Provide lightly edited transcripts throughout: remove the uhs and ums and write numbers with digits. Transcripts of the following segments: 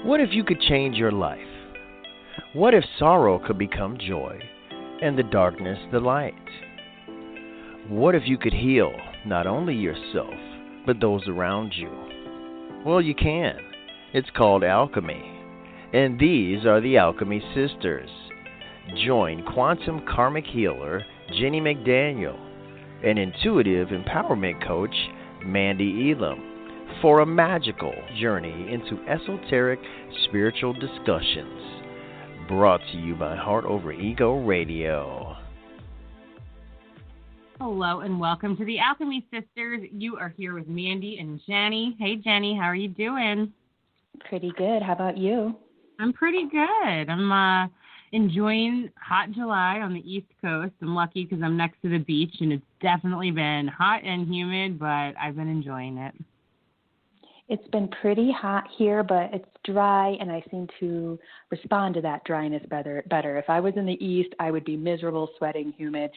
What if you could change your life? What if sorrow could become joy and the darkness the light? What if you could heal not only yourself, but those around you? Well, you can. It's called alchemy. And these are the Alchemy Sisters. Join quantum karmic healer Jennie McDaniel and intuitive empowerment coach Mandee Elam for a magical journey into esoteric spiritual discussions. Brought to you by Heart Over Ego Radio. Hello and welcome to the Alchemy Sisters. You are here with Mandee and Jennie. Hey Jennie, how are you doing? Pretty good. How about you? I'm pretty good. I'm enjoying hot July on the East Coast. I'm lucky because I'm next to the beach and it's definitely been hot and humid, but I've been enjoying it. It's been pretty hot here, but it's dry, and I seem to respond to that dryness better. If I was in the east, I would be miserable, sweating, humid.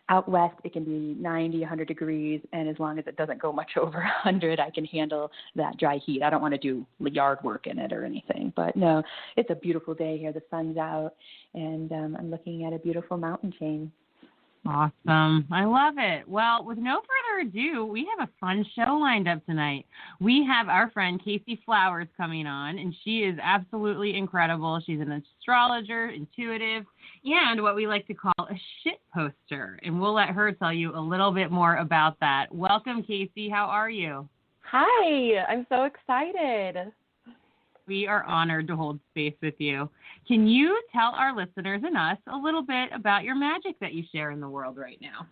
Out west, it can be 90, 100 degrees, and as long as it doesn't go much over 100, I can handle that dry heat. I don't want to do yard work in it or anything, but no, it's a beautiful day here. The sun's out, and I'm looking at a beautiful mountain chain. Awesome. I love it. Well, with no further ado, we have a fun show lined up tonight. We have our friend Kaycee Flowers coming on, and she is absolutely incredible. She's an astrologer, intuitive, and what we like to call a shitposter. And we'll let her tell you a little bit more about that. Welcome, Kaycee. How are you? Hi. I'm so excited. We are honored to hold space with you. Can you tell our listeners and us a little bit about your magic that you share in the world right now?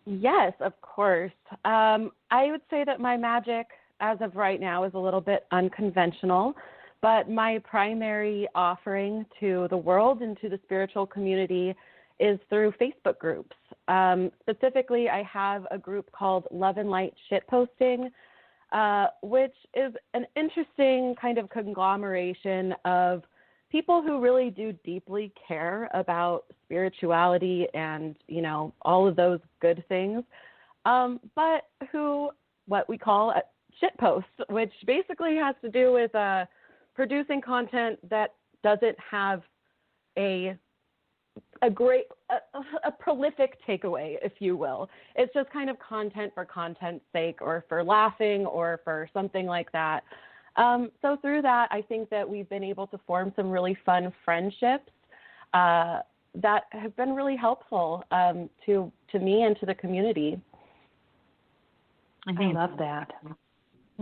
Yes, of course. I would say that my magic, as of right now, is a little bit unconventional, but my primary offering to the world and to the spiritual community is through Facebook groups. Specifically, I have a group called Love and Light Shitposting, which is an interesting kind of conglomeration of people who really do deeply care about spirituality and, you know, all of those good things, but who, what we call a shitpost, which basically has to do with producing content that doesn't have a prolific takeaway, if you will. It's just kind of content for content's sake or for laughing or for something like that. So through that, I think that we've been able to form some really fun friendships that have been really helpful to me and to the community. I love that.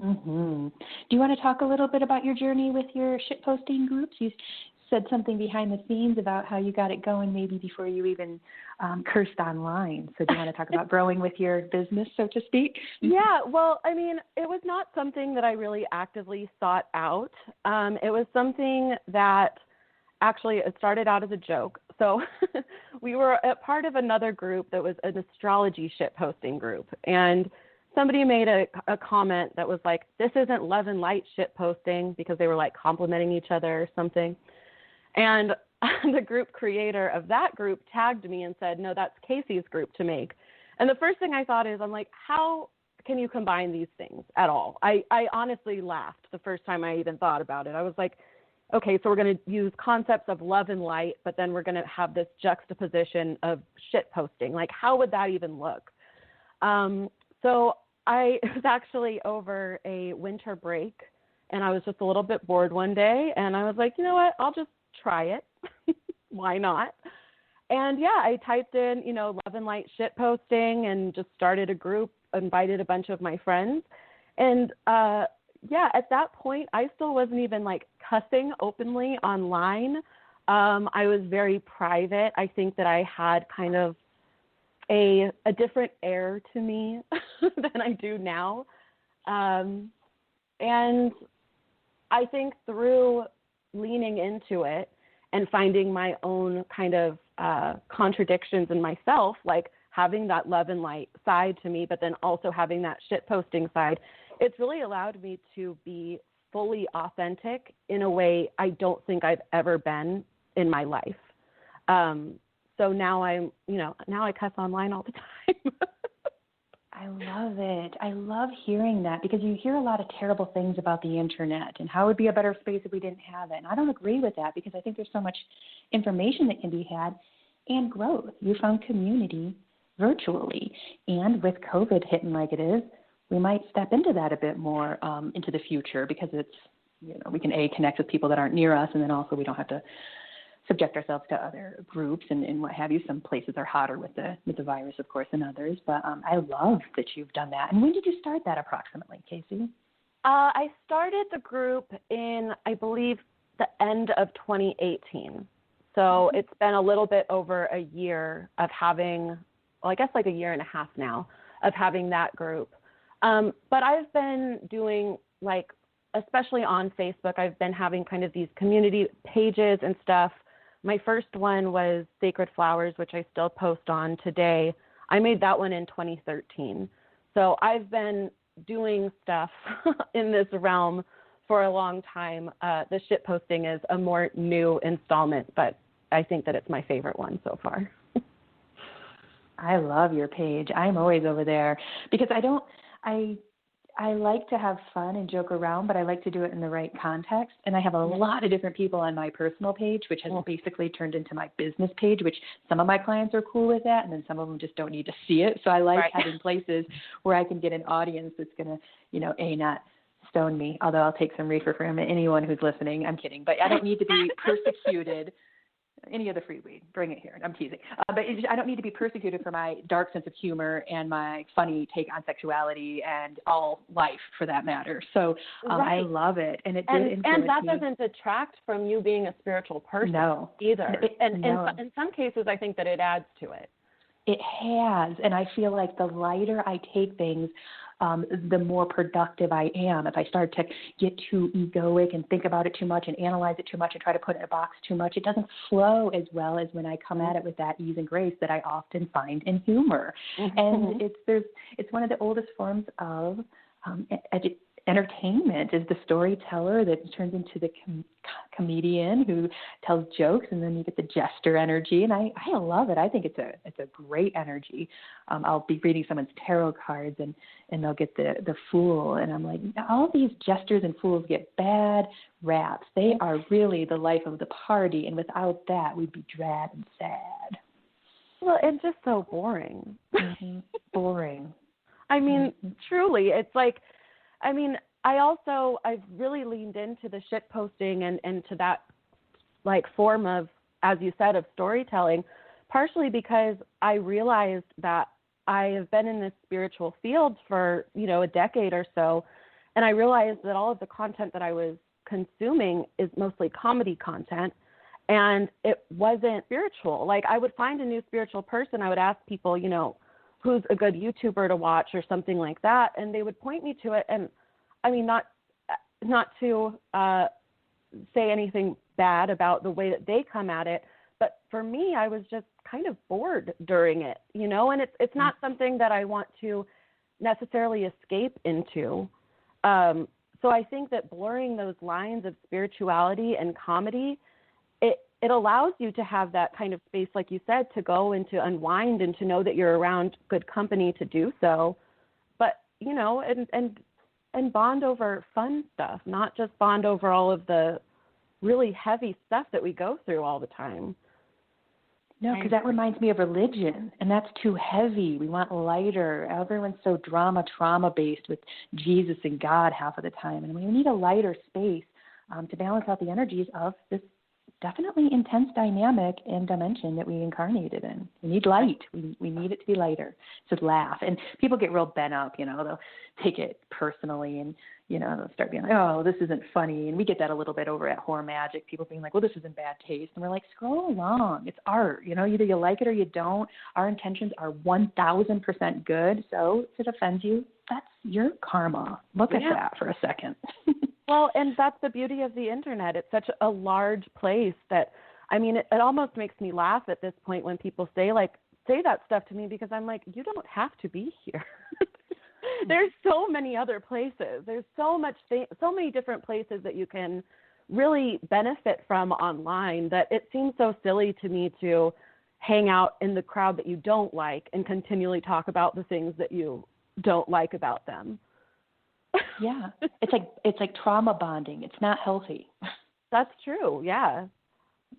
Mm-hmm. Do you want to talk a little bit about your journey with your shitposting groups? You said something behind the scenes about how you got it going maybe before you even cursed online. So do you want to talk about growing with your business, so to speak? Yeah, well, I mean, it was not something that I really actively sought out. It was something that actually it started out as a joke. So we were a part of another group that was an astrology shitposting group. And somebody made a comment that was like, this isn't Love and Light shitposting, because they were like complimenting each other or something. And the group creator of that group tagged me and said, no, that's Kaycee's group to make. And the first thing I thought is, I'm like, how can you combine these things at all? I honestly laughed the first time I even thought about it. I was like, okay, so we're going to use concepts of love and light, but then we're going to have this juxtaposition of shit posting. Like, how would that even look? So it was actually over a winter break, and I was just a little bit bored one day, and I was like, you know what, I'll just try it. Why not? And yeah, I typed in, Love and Light shitposting and just started a group, invited a bunch of my friends. And at that point, I still wasn't even like cussing openly online. I was very private. I think that I had kind of a different air to me than I do now. And I think through leaning into it and finding my own kind of contradictions in myself, like having that love and light side to me, but then also having that shit posting side, it's really allowed me to be fully authentic in a way I don't think I've ever been in my life. So now now I cuss online all the time. I love it. I love hearing that because you hear a lot of terrible things about the internet and how it would be a better space if we didn't have it. And I don't agree with that because I think there's so much information that can be had and growth. You found community virtually. And with COVID hitting like it is, we might step into that a bit more into the future because it's, we can connect with people that aren't near us, and then also we don't have to subject ourselves to other groups and what have you. Some places are hotter with the virus, of course, than others. But I love that you've done that. And when did you start that approximately, Kaycee? I started the group in, I believe, the end of 2018. So it's been a little bit over a year of having, well, I guess like a year and a half now of having that group. But I've been doing, like, especially on Facebook, I've been having kind of these community pages and stuff. My first one was Sacred Flowers, which I still post on today. I made that one in 2013. So I've been doing stuff in this realm for a long time. The shitposting is a more new installment, but I think that it's my favorite one so far. I love your page. I'm always over there because I like to have fun and joke around, but I like to do it in the right context. And I have a lot of different people on my personal page, which has basically turned into my business page, which some of my clients are cool with that, and then some of them just don't need to see it. So I like having places where I can get an audience that's going to, not stone me, although I'll take some reefer from anyone who's listening. I'm kidding. But I don't need to be persecuted. Any of the free weed, bring it here. I'm teasing. But I don't need to be persecuted for my dark sense of humor and my funny take on sexuality and all life, for that matter. So I love it, and it did influence and that me. doesn't detract from you being a spiritual person either. In some cases, I think that it adds to it. It has, and I feel like the lighter I take things, the more productive I am. If I start to get too egoic and think about it too much and analyze it too much and try to put it in a box too much, it doesn't flow as well as when I come at it with that ease and grace that I often find in humor. And it's one of the oldest forms of entertainment, is the storyteller that turns into the comedian who tells jokes, and then you get the jester energy, and I love it. I think it's a great energy. I'll be reading someone's tarot cards, and they'll get the fool, and I'm like, all these jesters and fools get bad raps. They are really the life of the party, and without that, we'd be drab and sad. Well, and just so boring. Boring. I mean, truly, it's like, I've really leaned into the shit posting and to that, like, form of, as you said, of storytelling, partially because I realized that I have been in this spiritual field for, a decade or so, and I realized that all of the content that I was consuming is mostly comedy content, and it wasn't spiritual. Like, I would find a new spiritual person, I would ask people, who's a good YouTuber to watch or something like that, and they would point me to it. And I mean, not to say anything bad about the way that they come at it, but for me, I was just kind of bored during it, and it's not something that I want to necessarily escape into. So I think that blurring those lines of spirituality and comedy, it allows you to have that kind of space, like you said, to go and to unwind and to know that you're around good company to do so. But, and bond over fun stuff, not just bond over all of the really heavy stuff that we go through all the time. No, because that reminds me of religion, and that's too heavy. We want lighter. Everyone's so trauma-based with Jesus and God half of the time, and we need a lighter space to balance out the energies of this definitely intense dynamic and dimension that we incarnated in. We need light. We need it to be lighter. So laugh. And people get real bent up, they'll take it personally and, they'll start being like, oh, this isn't funny. And we get that a little bit over at Horror Magic, people being like, well, this is in bad taste. And we're like, scroll along. It's art. Either you like it or you don't. Our intentions are 1,000% good. So if it offends you, that's your karma. Look at that for a second. Well, and that's the beauty of the internet. It's such a large place that, it almost makes me laugh at this point when people say that stuff to me, because I'm like, you don't have to be here. There's so many other places. There's so many different places that you can really benefit from online, that it seems so silly to me to hang out in the crowd that you don't like and continually talk about the things that you don't like about them. Yeah. It's like trauma bonding. It's not healthy. That's true. Yeah.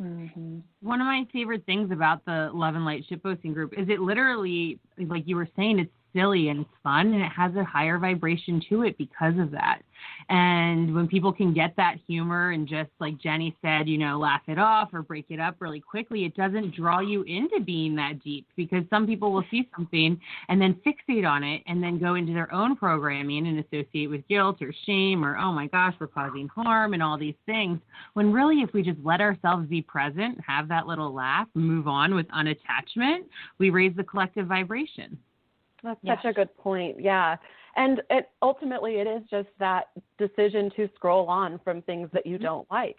Mm-hmm. One of my favorite things about the Love and Light shitposting group is it literally, like you were saying, it's silly and it's fun and it has a higher vibration to it because of that. And when people can get that humor and just, like Jennie said, laugh it off or break it up really quickly, it doesn't draw you into being that deep, because some people will see something and then fixate on it and then go into their own programming and associate with guilt or shame or, oh my gosh, we're causing harm and all these things. When really, if we just let ourselves be present, have that little laugh, move on with unattachment, we raise the collective vibration. That's such a good point. Yeah. And ultimately it is just that decision to scroll on from things that you don't like.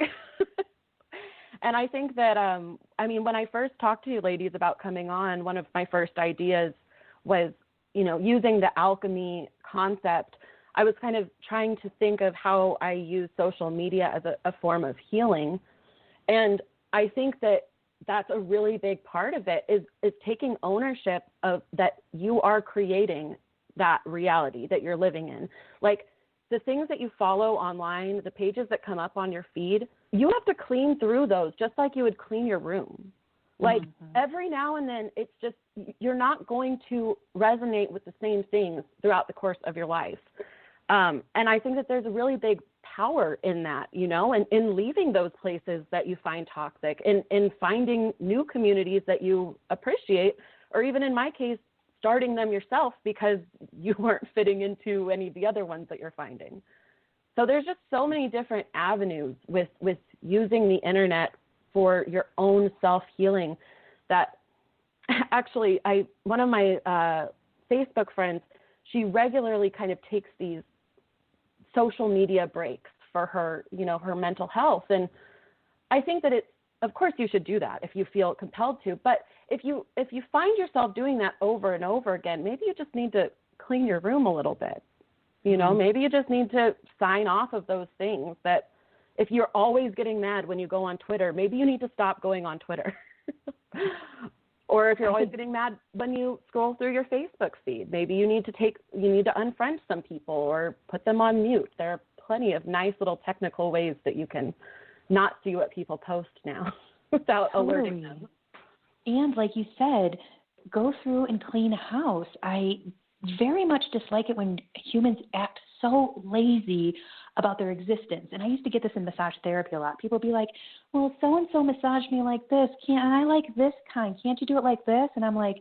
And I think that, when I first talked to you ladies about coming on, one of my first ideas was, using the alchemy concept. I was kind of trying to think of how I use social media as a form of healing. And I think that that's a really big part of it is taking ownership of that you are creating that reality that you're living in. Like the things that you follow online, the pages that come up on your feed, you have to clean through those just like you would clean your room. Like every now and then, it's just, you're not going to resonate with the same things throughout the course of your life. And I think that there's a really big power in that, and in leaving those places that you find toxic, in finding new communities that you appreciate, or even in my case, starting them yourself because you weren't fitting into any of the other ones that you're finding. So there's just so many different avenues with using the internet for your own self-healing that actually one of my Facebook friends, she regularly kind of takes these social media breaks for her, her mental health. And I think that of course you should do that if you feel compelled to, but if you find yourself doing that over and over again, maybe you just need to clean your room a little bit. Maybe you just need to sign off of those things. That if you're always getting mad when you go on Twitter, maybe you need to stop going on Twitter. Or if you're always getting mad when you scroll through your Facebook feed, maybe you need to unfriend some people or put them on mute. There are plenty of nice little technical ways that you can not see what people post now without alerting them. And like you said, go through and clean a house. I very much dislike it when humans act so lazy about their existence. And I used to get this in massage therapy a lot. People be like, well, so-and-so massaged me like this. And I like this kind. Can't you do it like this? And I'm like,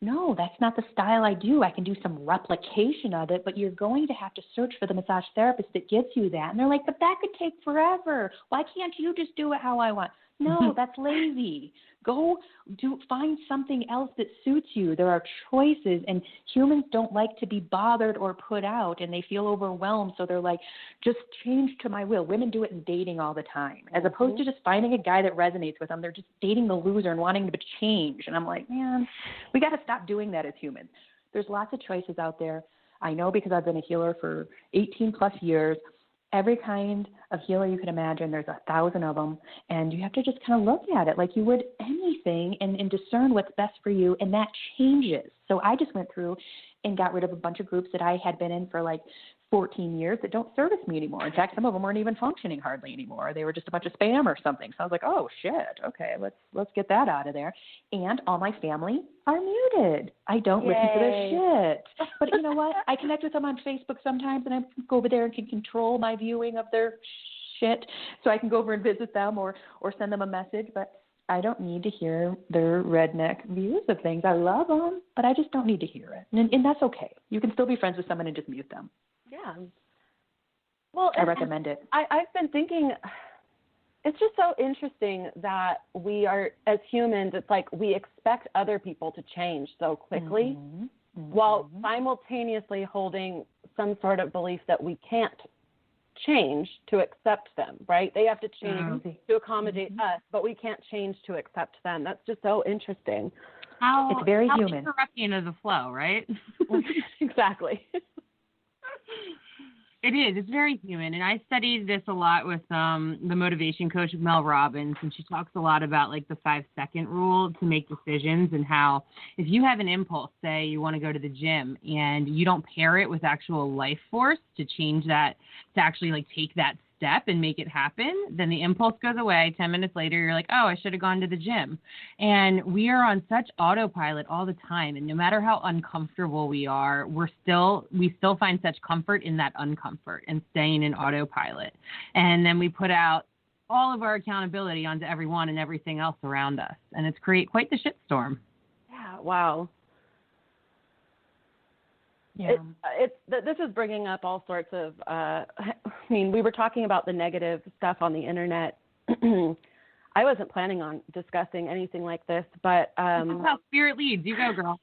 no, that's not the style I do. I can do some replication of it, but you're going to have to search for the massage therapist that gives you that. And they're like, but that could take forever. Why can't you just do it how I want? No, that's lazy. Go find something else that suits you. There are choices, and humans don't like to be bothered or put out, and they feel overwhelmed. So they're like, just change to my will. Women do it in dating all the time, as opposed to just finding a guy that resonates with them. They're just dating the loser and wanting to change. And I'm like, man, we got to stop doing that as humans. There's lots of choices out there. I know because I've been a healer for 18 plus years. Every kind of healer you can imagine, there's 1,000 of them, and you have to just kind of look at it like you would anything and discern what's best for you, and that changes. So I just went through and got rid of a bunch of groups that I had been in for like 14 years that don't service me anymore. In fact, some of them weren't even functioning hardly anymore. They were just a bunch of spam or something. So I was like, oh, shit, okay, let's get that out of there. And all my family are muted. I don't listen to their shit. But you know what? I connect with them on Facebook sometimes, and I go over there and can control my viewing of their shit. So I can go over and visit them or send them a message. But I don't need to hear their redneck views of things. I love them, but I just don't need to hear it. And that's okay. You can still be friends with someone and just mute them. Yeah. Well, I recommend it. I've been thinking, it's just so interesting that we are, as humans, it's like we expect other people to change so quickly while simultaneously holding some sort of belief that we can't change to accept them, right? They have to change to accommodate us, but we can't change to accept them. That's just so interesting. It's very human. Interrupting of the flow, right? Exactly. It is. It's very human. And I studied this a lot with the motivation coach Mel Robbins, and she talks a lot about like the 5-second rule to make decisions, and how if you have an impulse, say you want to go to the gym, and you don't pair it with actual life force to change that, to actually like take that step and make it happen, then the impulse goes away. 10 minutes later, you're like, oh, I should have gone to the gym. And we are on such autopilot all the time. And no matter how uncomfortable we are, we still find such comfort in that uncomfort and staying in autopilot. And then we put out all of our accountability onto everyone and everything else around us. And it's create quite the shitstorm. Yeah. Wow. Yeah. This is bringing up all sorts of, I mean, we were talking about the negative stuff on the internet. I wasn't planning on discussing anything like this, but. That's how spirit leads. You go, girl.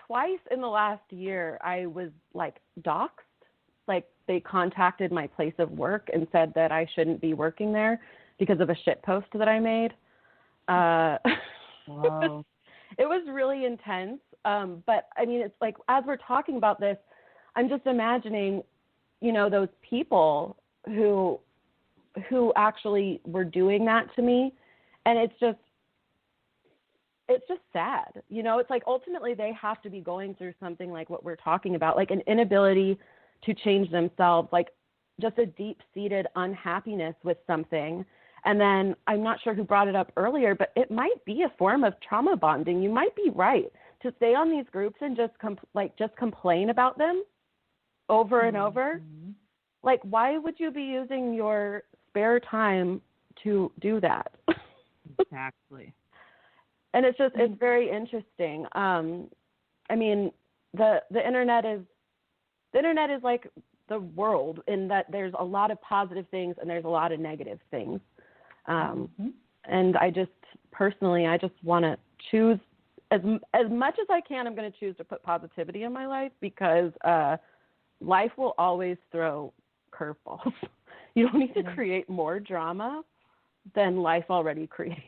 Twice in the last year, I was like doxxed. Like they contacted my place of work and said that I shouldn't be working there because of a shit post that I made. Wow. It was really intense. But I mean, it's like, as we're talking about this, I'm just imagining, you know, those people who actually were doing that to me. And it's just sad. You know, it's like ultimately they have to be going through something like what we're talking about, like an inability to change themselves, like just a deep-seated unhappiness with something. And then I'm not sure who brought it up earlier, but it might be a form of trauma bonding. You might be right. To stay on these groups and just complain about them over and over. Like, why would you be using your spare time to do that? Exactly. And it's very interesting. I mean, the internet is like the world, in that there's a lot of positive things and there's a lot of negative things. And I just want to choose as much as I can. I'm going to choose to put positivity in my life, because life will always throw curveballs. You don't need to create more drama than life already creates.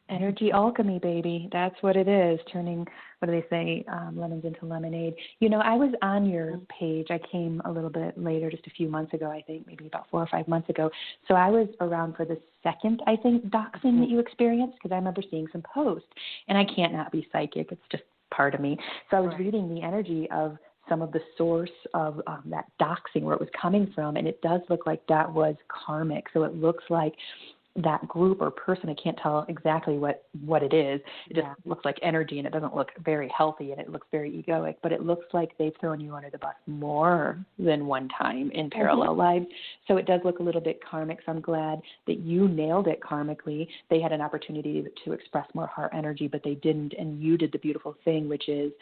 Energy alchemy, baby. That's what it is. Turning, what do they say, lemons into lemonade. You know, I was on your page. I came a little bit later, just a few months ago, I think, maybe about 4 or 5 months ago. So I was around for the second, I think, doxing that you experienced, because I remember seeing some posts. And I can't not be psychic. It's just part of me. So I was reading the energy of some of the source of that doxing, where it was coming from. And it does look like that was karmic. So it looks like that group or person, I can't tell exactly what it is. It just looks like energy, and it doesn't look very healthy, and it looks very egoic, but it looks like they've thrown you under the bus more than one time in parallel lives. So it does look a little bit karmic. So I'm glad that you nailed it karmically. They had an opportunity to express more heart energy, but they didn't, and you did the beautiful thing, which is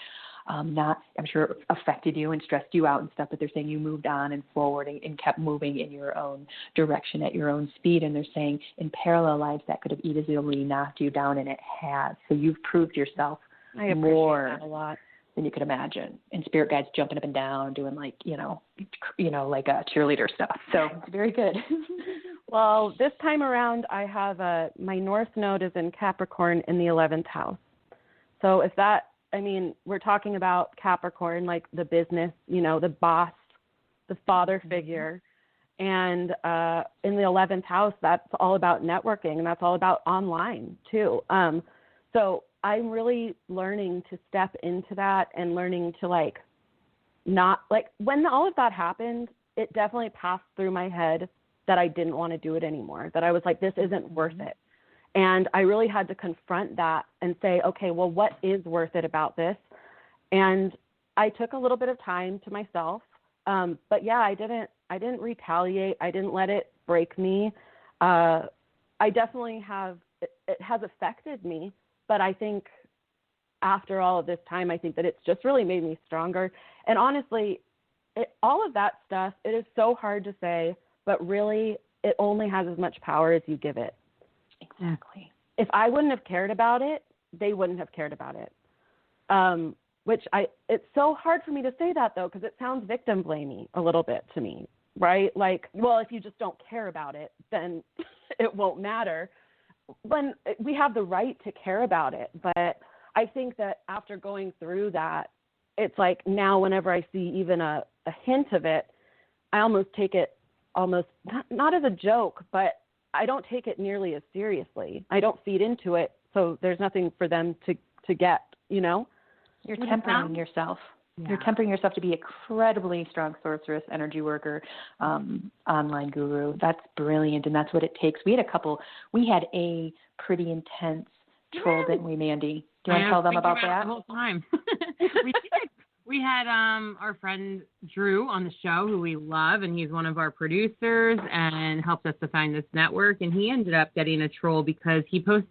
not, I'm sure it affected you and stressed you out and stuff, but they're saying you moved on and forward and kept moving in your own direction at your own speed. And they're saying in parallel lives that could have easily knocked you down, and it has. So you've proved yourself more a lot than you could imagine. And spirit guides jumping up and down, doing like, you know, like a cheerleader stuff. So it's very good. Well, this time around, I have my North Node is in Capricorn in the 11th house. So if that, I mean, we're talking about Capricorn, like the business, you know, the boss, the father figure. And in the 11th house, that's all about networking, and that's all about online too. So I'm really learning to step into that, and learning to like, not like, when all of that happened, it definitely passed through my head that I didn't want to do it anymore, that I was like, this isn't worth it. And I really had to confront that and say, okay, well, what is worth it about this? And I took a little bit of time to myself. But yeah, I didn't retaliate. I didn't let it break me. I definitely it has affected me, but I think after all of this time, I think that it's just really made me stronger. And honestly, all of that stuff, it is so hard to say, but really it only has as much power as you give it. Exactly. If I wouldn't have cared about it, they wouldn't have cared about it. It's so hard for me to say that, though, because it sounds victim blamey a little bit to me, right? Like, well, if you just don't care about it, then it won't matter. When we have the right to care about it, but I think that after going through that, it's like now whenever I see even a a hint of it, I almost take it not as a joke, but I don't take it nearly as seriously. I don't feed into it, so there's nothing for them to get, you know? You're tempering yourself. Yeah. You're tempering yourself to be incredibly strong sorceress, energy worker, online guru. That's brilliant, and that's what it takes. We had a pretty intense troll, didn't we, Mandee? Do you want to tell them about that? The whole time. We did. We had our friend Drew on the show, who we love, and he's one of our producers and helped us to find this network. And he ended up getting a troll because he posts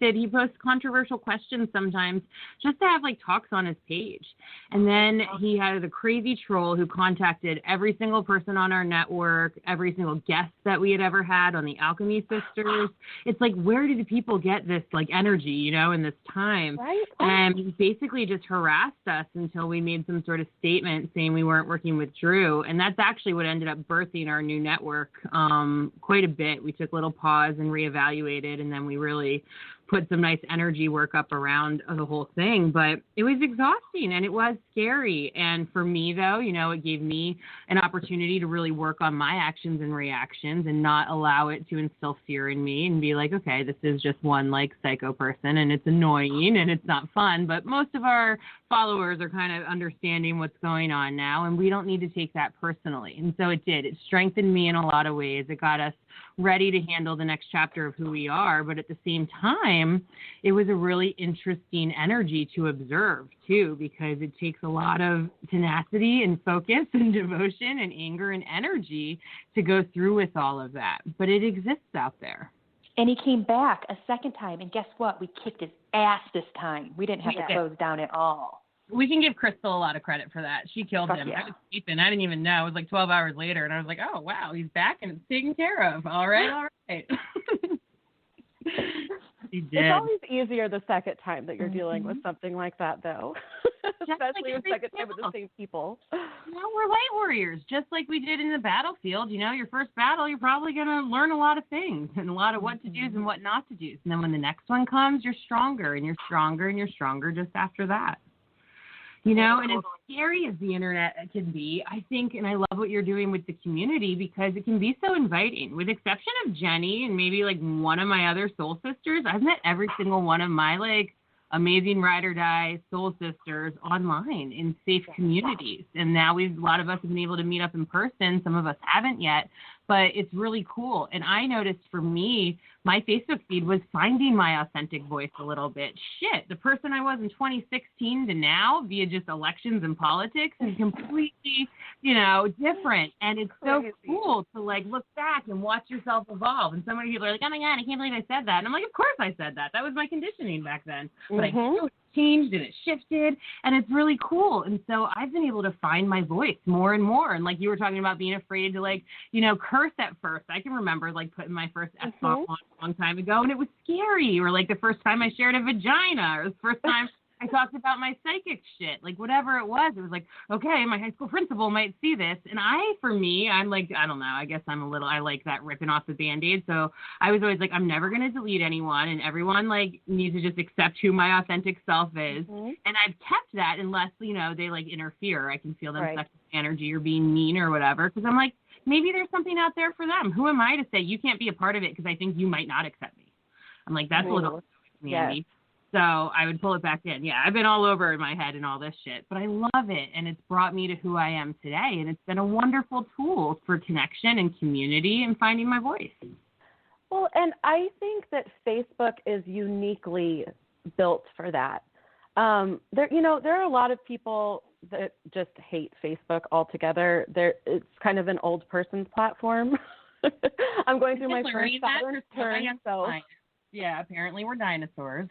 controversial questions sometimes just to have like talks on his page. And then he had a crazy troll who contacted every single person on our network, every single guest that we had ever had on the Alchemy Sisters. It's like, where do the people get this like energy, you know, in this time? Right. And he basically just harassed us until we made some sort of statement saying we weren't working with Drew, and that's actually what ended up birthing our new network quite a bit. We took a little pause and reevaluated, and then we really put some nice energy work up around the whole thing. But it was exhausting and it was scary. And for me, though, you know, it gave me an opportunity to really work on my actions and reactions and not allow it to instill fear in me and be like, okay, this is just one like psycho person and it's annoying and it's not fun. But most of our followers are kind of understanding what's going on now, and we don't need to take that personally. And so it did. It strengthened me in a lot of ways. It got us ready to handle the next chapter of who we are. But at the same time, it was a really interesting energy to observe too, because it takes a lot of tenacity and focus and devotion and anger and energy to go through with all of that. But it exists out there. And he came back a second time, and guess what? We kicked his ass this time. We didn't have to close down at all. We can give Crystal a lot of credit for that. She killed him. Yeah. I was sleeping. I didn't even know. It was like 12 hours later, and I was like, oh, wow, he's back and it's taken care of. All right. He did. It's always easier the second time that you're dealing with something like that, though. Especially the second time with the same people. You know, we're light warriors, just like we did in the battlefield. You know, your first battle, you're probably going to learn a lot of things and a lot of what to do and what not to do. And then when the next one comes, you're stronger and you're stronger and you're stronger just after that. You know, and as scary as the internet can be, I think, and I love what you're doing with the community because it can be so inviting. With the exception of Jennie and maybe like one of my other soul sisters, I've met every single one of my like amazing ride or die soul sisters online in safe communities. And now a lot of us have been able to meet up in person. Some of us haven't yet, but it's really cool. And I noticed for me, my Facebook feed was finding my authentic voice a little bit. Shit, the person I was in 2016 to now via just elections and politics is completely, you know, different. And it's so cool to like look back and watch yourself evolve. And so many people are like, oh my God, I can't believe I said that. And I'm like, of course I said that. That was my conditioning back then. But I knew it changed and it shifted, and it's really cool. And so I've been able to find my voice more and more. And like you were talking about being afraid to like, you know, curse at first. I can remember like putting my first F-bomb on a long time ago, and it was scary. Or like the first time I shared a vagina, or the first time I talked about my psychic shit, like whatever it was like, okay, my high school principal might see this. And I'm like, I don't know, I guess I like that ripping off the Band-Aid. So I was always like, I'm never going to delete anyone, and everyone like needs to just accept who my authentic self is. And I've kept that unless, you know, they like interfere. I can feel them sucking energy or being mean or whatever. Cause I'm like, maybe there's something out there for them. Who am I to say you can't be a part of it? Cause I think you might not accept me. I'm like, that's a little Mandee. So I would pull it back in. Yeah, I've been all over in my head and all this shit, but I love it. And it's brought me to who I am today. And it's been a wonderful tool for connection and community and finding my voice. Well, and I think that Facebook is uniquely built for that. There are a lot of people that just hate Facebook altogether. It's kind of an old person's platform. I'm going through my first Saturn turn, so... Yeah, apparently we're dinosaurs.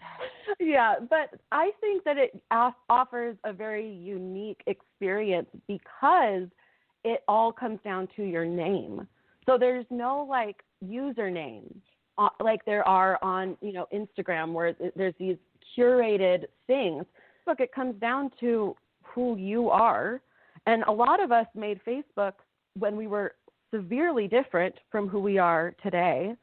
Yeah, but I think that it offers a very unique experience because it all comes down to your name. So there's no like username like there are on, you know, Instagram where there's these curated things. Look, it comes down to who you are. And a lot of us made Facebook when we were severely different from who we are today.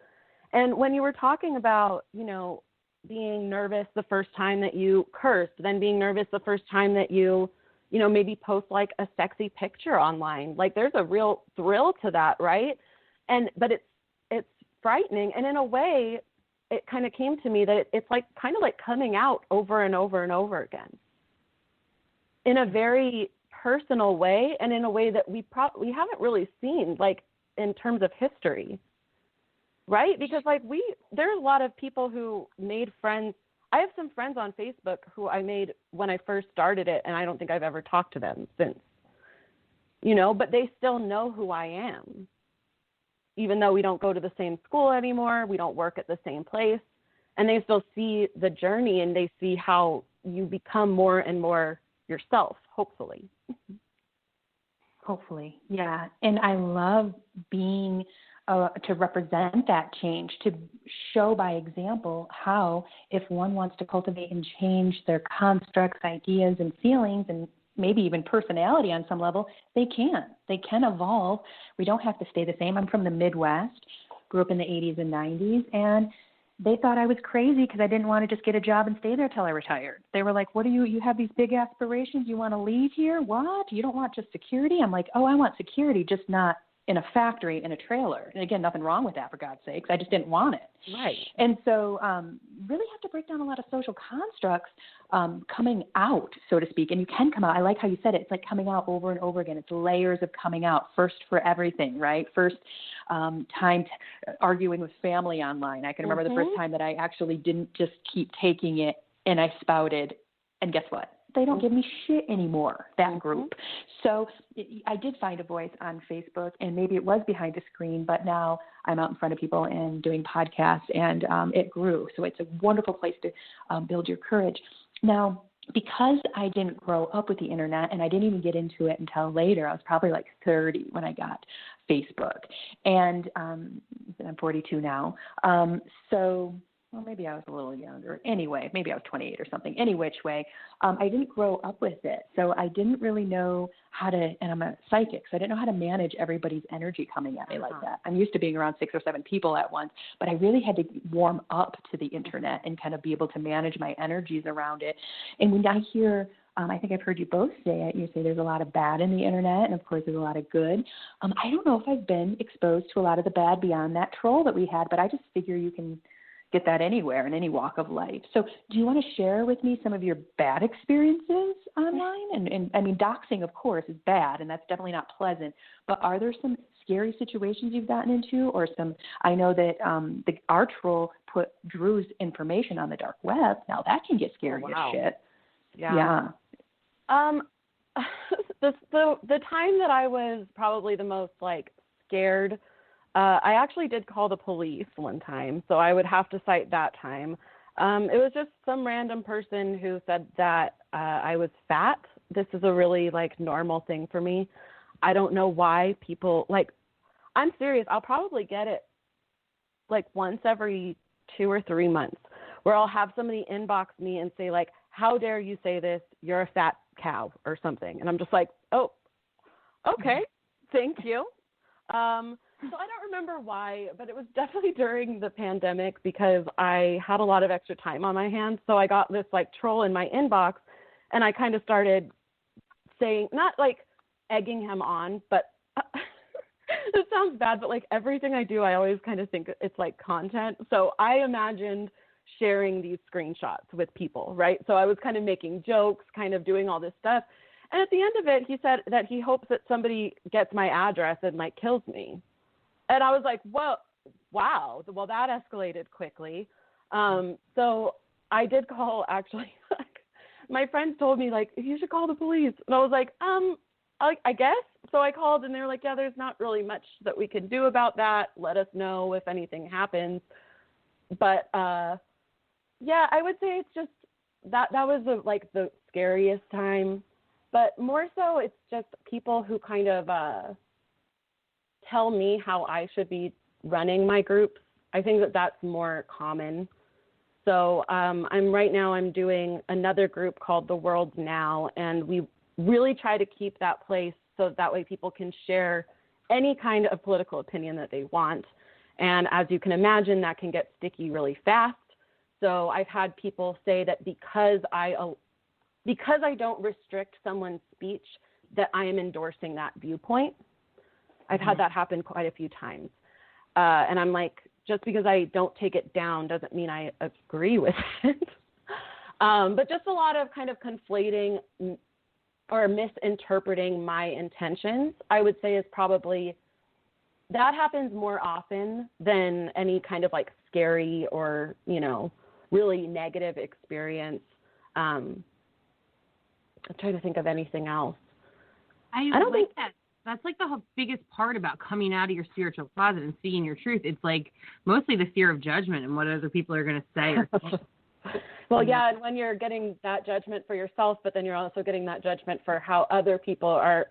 And when you were talking about, you know, being nervous the first time that you cursed, then being nervous the first time that you maybe post like a sexy picture online. Like there's a real thrill to that, right? But it's frightening. And in a way, it kind of came to me that it's like kind of like coming out over and over and over again in a very personal way, and in a way that we haven't really seen, like in terms of history, right? Because like there's a lot of people who made friends. I have some friends on Facebook who I made when I first started it, and I don't think I've ever talked to them since, but they still know who I am. Even though we don't go to the same school anymore, we don't work at the same place, and they still see the journey, and they see how you become more and more yourself, hopefully. Hopefully, yeah. And I love being to represent that change, to show by example how if one wants to cultivate and change their constructs, ideas, and feelings, and maybe even personality on some level, they can. They can evolve. We don't have to stay the same. I'm from the Midwest, grew up in the 80s and 90s, and they thought I was crazy because I didn't want to just get a job and stay there till I retired. They were like, you have these big aspirations, you want to leave here? What? You don't want just security? I'm like, oh, I want security, just not in a factory in a trailer. And again, nothing wrong with that, for God's sakes. I just didn't want it. Right. And so really have to break down a lot of social constructs coming out, so to speak. And you can come out. I like how you said it. It's like coming out over and over again. It's layers of coming out. First for everything, right? First time arguing with family online. I can remember the first time that I actually didn't just keep taking it and I spouted. And guess what? They don't give me shit anymore, that group. So I did find a voice on Facebook, and maybe it was behind a screen, but now I'm out in front of people and doing podcasts, and it grew. So it's a wonderful place to build your courage. Now, because I didn't grow up with the internet, and I didn't even get into it until later, I was probably like 30 when I got Facebook. And I'm 42 now. Well, maybe I was a little younger. Anyway, maybe I was 28 or something. Any which way, I didn't grow up with it. So I didn't really know how to, and I'm a psychic, so I didn't know how to manage everybody's energy coming at me like that. I'm used to being around 6 or 7 people at once, but I really had to warm up to the internet and kind of be able to manage my energies around it. And when I hear, I think I've heard you both say it. You say there's a lot of bad in the internet, and of course there's a lot of good. I don't know if I've been exposed to a lot of the bad beyond that troll that we had, but I just figure you can get that anywhere in any walk of life. So do you want to share with me some of your bad experiences online? And I mean, doxing, of course, is bad, and that's definitely not pleasant. But are there some scary situations you've gotten into, or some? I know that our troll put Drew's information on the dark web. Now that can get scary as shit. Yeah. The time that I was probably the most scared, I actually did call the police one time, so I would have to cite that time. It was just some random person who said that I was fat. This is a really normal thing for me. I don't know why people I'm serious. I'll probably get it once every 2 or 3 months, where I'll have somebody inbox me and say how dare you say this? You're a fat cow or something. And I'm just like, oh, okay, thank you. So I don't remember why, but it was definitely during the pandemic because I had a lot of extra time on my hands. So I got this troll in my inbox, and I kind of started saying, not egging him on, but it sounds bad, but everything I do, I always kind of think it's content. So I imagined sharing these screenshots with people, right? So I was kind of making jokes, kind of doing all this stuff. And at the end of it, he said that he hopes that somebody gets my address and kills me. And I was like, whoa, wow. Well, that escalated quickly. So I did call, actually. My friends told me, you should call the police. And I was like, I guess. So I called, and they were like, yeah, there's not really much that we can do about that. Let us know if anything happens. But, yeah, I would say it's just that was the scariest time. But more so, it's just people who kind of tell me how I should be running my groups. I think that that's more common. So I'm doing another group called The World Now, and we really try to keep that place so that way people can share any kind of political opinion that they want. And as you can imagine, that can get sticky really fast. So I've had people say that because I because I don't restrict someone's speech, that I am endorsing that viewpoint. I've had that happen quite a few times. And I'm like, just because I don't take it down doesn't mean I agree with it. But just a lot of kind of conflating or misinterpreting my intentions, I would say, is probably, that happens more often than any kind of like scary or, you know, really negative experience. I'm trying to think of anything else. I don't think that. That's like the biggest part about coming out of your spiritual closet and seeing your truth. It's like mostly the fear of judgment and what other people are going to say. Well, yeah, and when you're getting that judgment for yourself, but then you're also getting that judgment for how other people are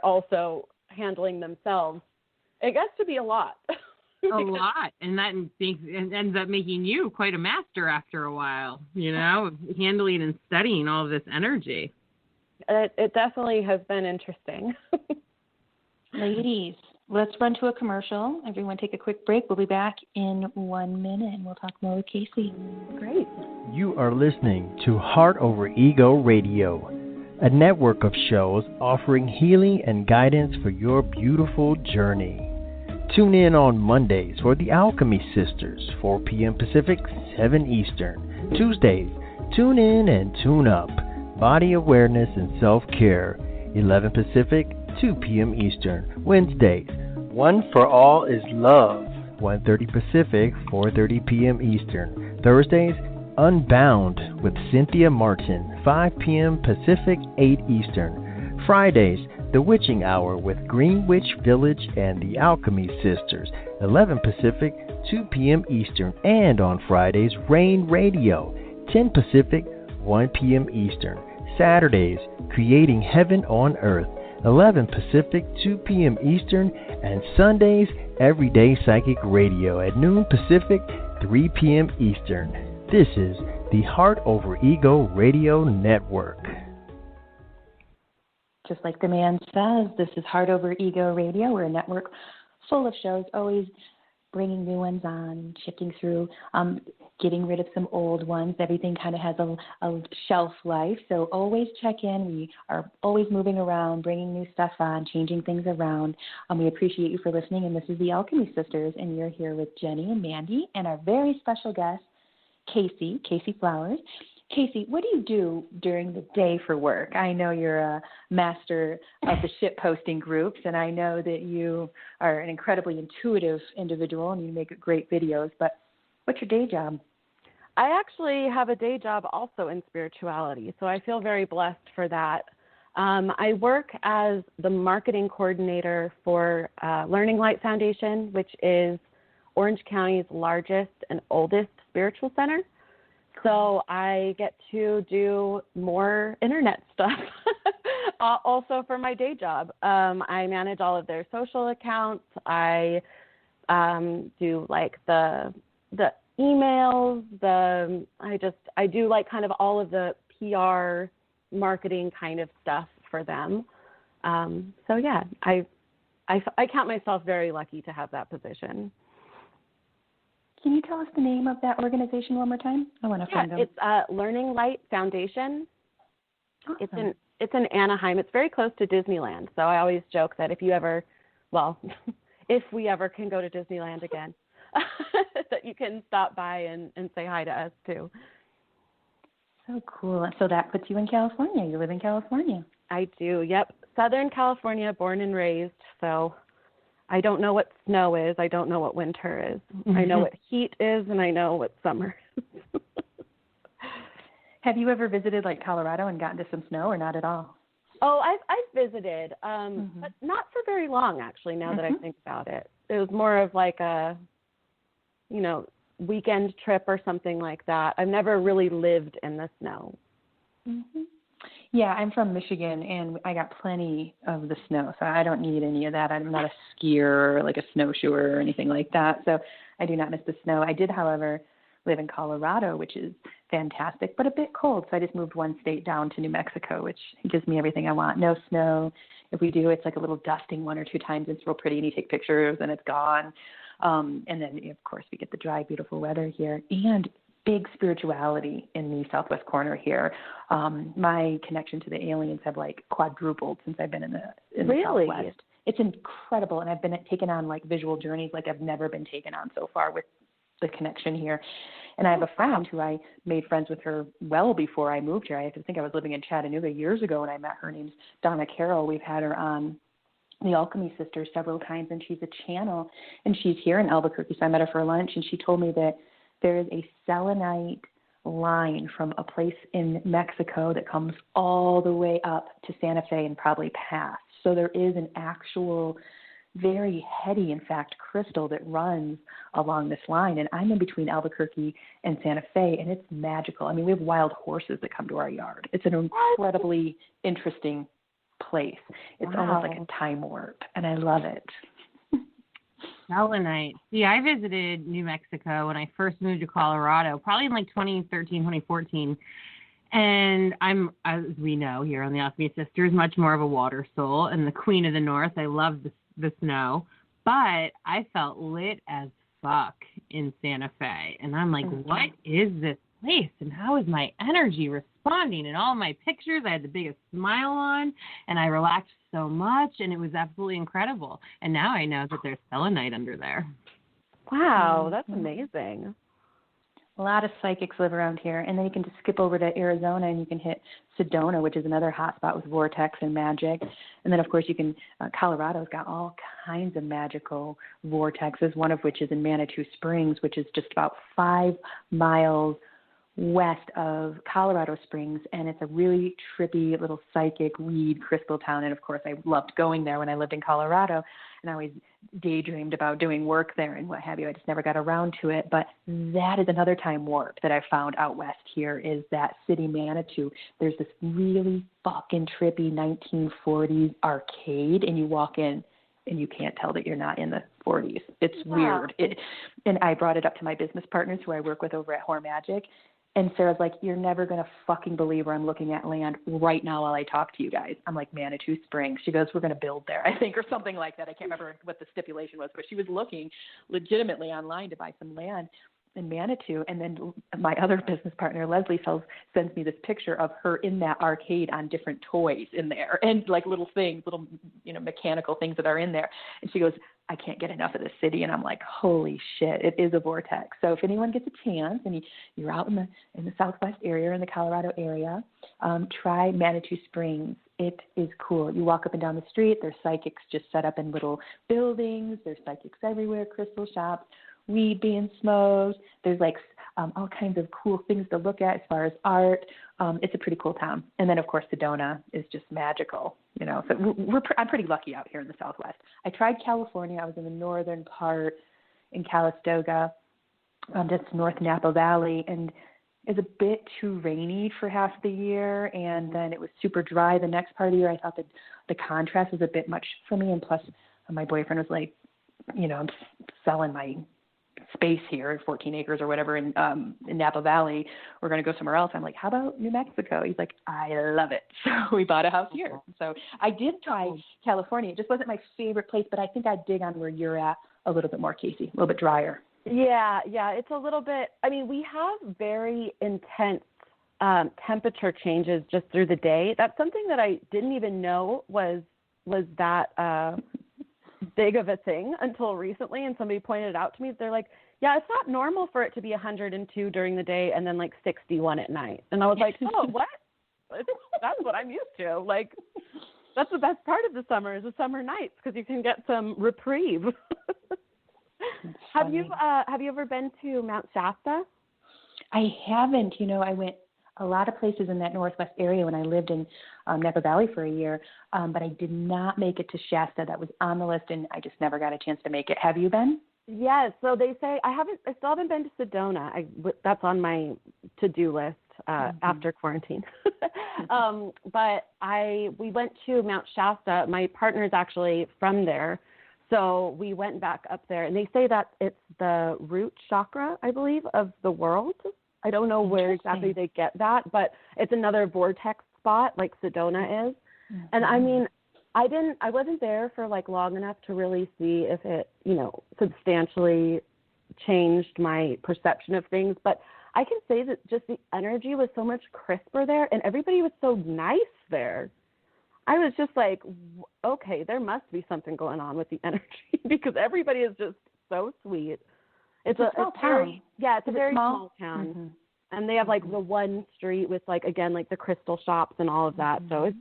also handling themselves, it gets to be a lot. A lot, and that ends up making you quite a master after a while, you know, handling and studying all of this energy. It definitely has been interesting. Ladies, let's run to a commercial. Everyone take a quick break. We'll be back in 1 minute, and we'll talk more with Kaycee. Great. You are listening to Heart Over Ego Radio, a network of shows offering healing and guidance for your beautiful journey. Tune in on Mondays for the Alchemy Sisters, 4 p.m. Pacific, 7 Eastern. Tuesdays, tune in and tune up. Body Awareness and Self-Care, 11 Pacific, 2 p.m. Eastern. Wednesdays, One for All is Love, 1:30 Pacific, 4:30 p.m. Eastern. Thursdays, Unbound with Cynthia Martin, 5 p.m. Pacific, 8 Eastern. Fridays, The Witching Hour with Greenwich Village and the Alchemy Sisters, 11 Pacific, 2 p.m. Eastern. And on Fridays, Rain Radio, 10 Pacific, 1 p.m. Eastern. Saturdays, Creating Heaven on Earth, 11 Pacific, 2 p.m. Eastern. And Sundays, Everyday Psychic Radio at noon Pacific, 3 p.m. Eastern. This is the Heart Over Ego Radio Network. Just like the man says, this is Heart Over Ego Radio. We're a network full of shows, always bringing new ones on, shifting through, getting rid of some old ones. Everything kind of has a shelf life, so always check in. We are always moving around, bringing new stuff on, changing things around. We appreciate you for listening, and this is the Alchemy Sisters, and you're here with Jennie and Mandee, and our very special guest, Kaycee Flowers. Kaycee, what do you do during the day for work? I know you're a master of the shitposting groups, and I know that you are an incredibly intuitive individual, and you make great videos, but what's your day job? I actually have a day job also in spirituality, so I feel very blessed for that. I work as the marketing coordinator for Learning Light Foundation, which is Orange County's largest and oldest spiritual center. So I get to do more internet stuff also for my day job. I manage all of their social accounts. I do like the emails, I do like kind of all of the PR marketing kind of stuff for them. So yeah, I count myself very lucky to have that position. Can you tell us the name of that organization one more time? I want to find them. It's Learning Light Foundation. Awesome. It's in Anaheim. It's very close to Disneyland. So I always joke that if we ever can go to Disneyland again, that you can stop by and say hi to us too. So cool. So that puts you in California. You live in California. I do. Yep. Southern California, born and raised. So I don't know what snow is. I don't know what winter is. Mm-hmm. I know what heat is, and I know what summer is. Have you ever visited like Colorado and gotten to some snow, or not at all? Oh, I've visited, but not for very long, actually, now that I think about it. It was more of like a, weekend trip or something like that. I've never really lived in the snow. Mm-hmm. Yeah, I'm from Michigan, and I got plenty of the snow, so I don't need any of that. I'm not a skier or like a snowshoer or anything like that, so I do not miss the snow. I did, however, live in Colorado, which is fantastic, but a bit cold, so I just moved one state down to New Mexico, which gives me everything I want. No snow. If we do, it's like a little dusting 1 or 2 times. It's real pretty, and you take pictures, and it's gone. And then, of course, we get the dry, beautiful weather here. And big spirituality in the southwest corner here. My connection to the aliens have like quadrupled since I've been in the Really? Southwest. It's incredible, and I've been taken on like visual journeys like I've never been taken on so far with the connection here. And I have a friend who I made friends with her well before I moved here. I think I was living in Chattanooga years ago when I met her. Her name's Donna Carroll. We've had her on the Alchemy Sisters several times, and she's a channel, and she's here in Albuquerque. So I met her for lunch, and she told me that there is a selenite line from a place in Mexico that comes all the way up to Santa Fe and probably past. So there is an actual very heady, in fact, crystal that runs along this line. And I'm in between Albuquerque and Santa Fe, and it's magical. I mean, we have wild horses that come to our yard. It's an incredibly interesting place. It's almost like a time warp, and I love it. Selenite. See, I visited New Mexico when I first moved to Colorado, probably in like 2013, 2014. And I'm, as we know here on the Alchemy Sisters, much more of a water soul and the queen of the north. I love the snow. But I felt lit as fuck in Santa Fe. And I'm like, what is this place? And how is my energy responding? In all my pictures, I had the biggest smile on, and I relaxed so much, and it was absolutely incredible. And now I know that there's selenite under there. Wow, that's amazing. A lot of psychics live around here, and then you can just skip over to Arizona and you can hit Sedona, which is another hot spot with vortex and magic. And then, of course, you can Colorado's got all kinds of magical vortexes, one of which is in Manitou Springs, which is just about 5 miles west of Colorado Springs, and it's a really trippy little psychic weed crystal town. And of course, I loved going there when I lived in Colorado, and I always daydreamed about doing work there and what have you. I just never got around to it. But that is another time warp that I found out west here, is that city Manitou. There's this really fucking trippy 1940s arcade, and you walk in and you can't tell that you're not in the 40s. It's weird. And I brought it up to my business partners who I work with over at Horror Magic. And Sarah's like, you're never going to fucking believe where I'm looking at land right now while I talk to you guys. I'm like, Manitou Springs. She goes, we're going to build there, I think, or something like that. I can't remember what the stipulation was, but she was looking legitimately online to buy some land in Manitou. And then my other business partner, Leslie, sends me this picture of her in that arcade on different toys in there and like little things, little, mechanical things that are in there. And she goes, I can't get enough of this city. And I'm like, holy shit, it is a vortex. So if anyone gets a chance and you're out in the Southwest area or in the Colorado area, try Manitou Springs. It is cool. You walk up and down the street. There's psychics just set up in little buildings. There's psychics everywhere, crystal shops, weed being smoked. There's like all kinds of cool things to look at as far as art. It's a pretty cool town. And then, of course, Sedona is just magical. So I'm pretty lucky out here in the Southwest. I tried California. I was in the northern part in Calistoga, just north Napa Valley, and it's a bit too rainy for half the year, and then it was super dry the next part of the year. I thought that the contrast was a bit much for me, and plus my boyfriend was like, I'm selling my space here, 14 acres or whatever in Napa Valley. We're going to go somewhere else. I'm like, how about New Mexico? He's like, I love it. So we bought a house here. So I did try California. It just wasn't my favorite place, but I think I'd dig on where you're at a little bit more, Kaycee, a little bit drier. Yeah, it's a little bit, we have very intense temperature changes just through the day. That's something that I didn't even know was that big of a thing until recently, and somebody pointed it out to me. They're like, yeah, it's not normal for it to be 102 during the day and then like 61 at night. And I was like, oh, what? That's what I'm used to. Like, that's the best part of the summer is the summer nights, because you can get some reprieve. Have you ever been to Mount Shasta? I haven't. I went a lot of places in that Northwest area when I lived in Napa Valley for a year, but I did not make it to Shasta. That was on the list, and I just never got a chance to make it. Have you been? Yes. So they say I still haven't been to Sedona. That's on my to-do list after quarantine. But we went to Mount Shasta. My partner's actually from there. So we went back up there, and they say that it's the root chakra, I believe, of the world. I don't know where exactly they get that, but it's another vortex spot like Sedona is. Mm-hmm. And I wasn't there for like long enough to really see if it, substantially changed my perception of things. But I can say that just the energy was so much crisper there, and everybody was so nice there. I was just like, okay, there must be something going on with the energy because everybody is just so sweet. It's a small town. It's a very small town. Mm-hmm. And they have like the one street with like, again, like the crystal shops and all of that. Mm-hmm. So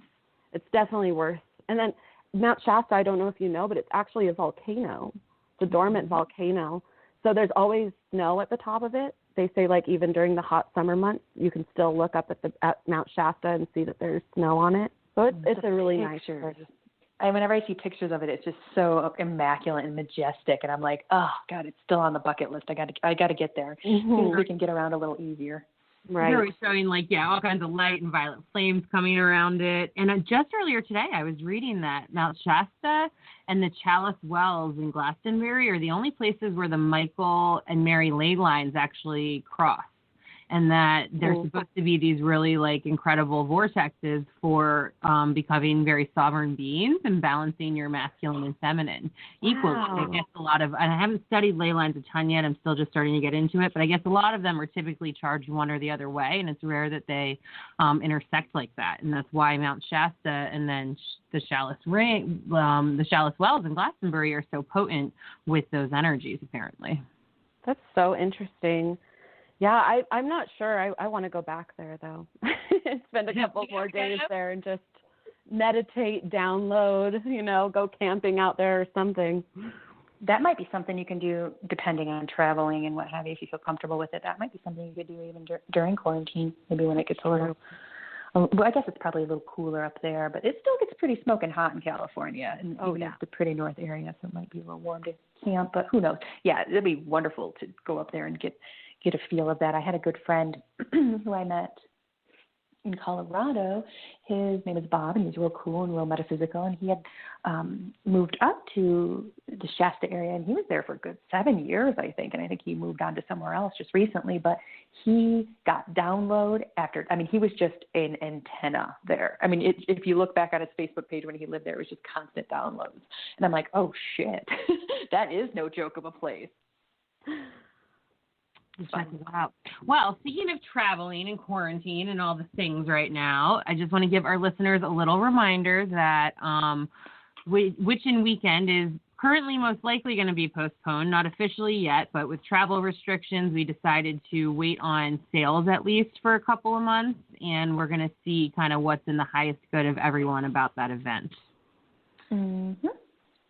it's definitely worth. And then Mount Shasta, I don't know if you know, but it's actually a volcano. It's a dormant volcano. So there's always snow at the top of it. They say like even during the hot summer months, you can still look up at Mount Shasta and see that there's snow on it. So it's a really nice place. Whenever I see pictures of it, it's just so immaculate and majestic, and I'm like, oh God, it's still on the bucket list. I got to get there so we can get around a little easier. Right. They're always showing all kinds of light and violet flames coming around it. And just earlier today, I was reading that Mount Shasta and the Chalice Wells in Glastonbury are the only places where the Michael and Mary ley lines actually cross. And that there's supposed to be these really incredible vortexes for becoming very sovereign beings and balancing your masculine and feminine equally. Wow. I guess and I haven't studied ley lines a ton yet. I'm still just starting to get into it. But I guess a lot of them are typically charged one or the other way, and it's rare that they intersect like that. And that's why Mount Shasta and then the Chalice Wells in Glastonbury are so potent with those energies, apparently. That's so interesting. Yeah, I'm not sure. I want to go back there, though. Spend a couple more days there and just meditate, download, go camping out there or something. That might be something you can do depending on traveling and what have you, if you feel comfortable with it. That might be something you could do even during quarantine, maybe when it gets a little well, I guess it's probably a little cooler up there, but it still gets pretty smoking hot in California. And it's the pretty north area, so it might be a little warm to camp, but who knows? Yeah, it'd be wonderful to go up there and get a feel of that. I had a good friend who I met in Colorado. His name is Bob, and he's real cool and real metaphysical, and he had moved up to the Shasta area, and he was there for a good 7 years, I think, and I think he moved on to somewhere else just recently, but he got download he was just an antenna there. If you look back on his Facebook page when he lived there, it was just constant downloads. And I'm like, oh, shit, that is no joke of a place. Check it out. Well, speaking of traveling and quarantine and all the things right now, I just want to give our listeners a little reminder that Witchin' Weekend is currently most likely going to be postponed, not officially yet, but with travel restrictions, we decided to wait on sales at least for a couple of months, and we're going to see kind of what's in the highest good of everyone about that event. Mm-hmm.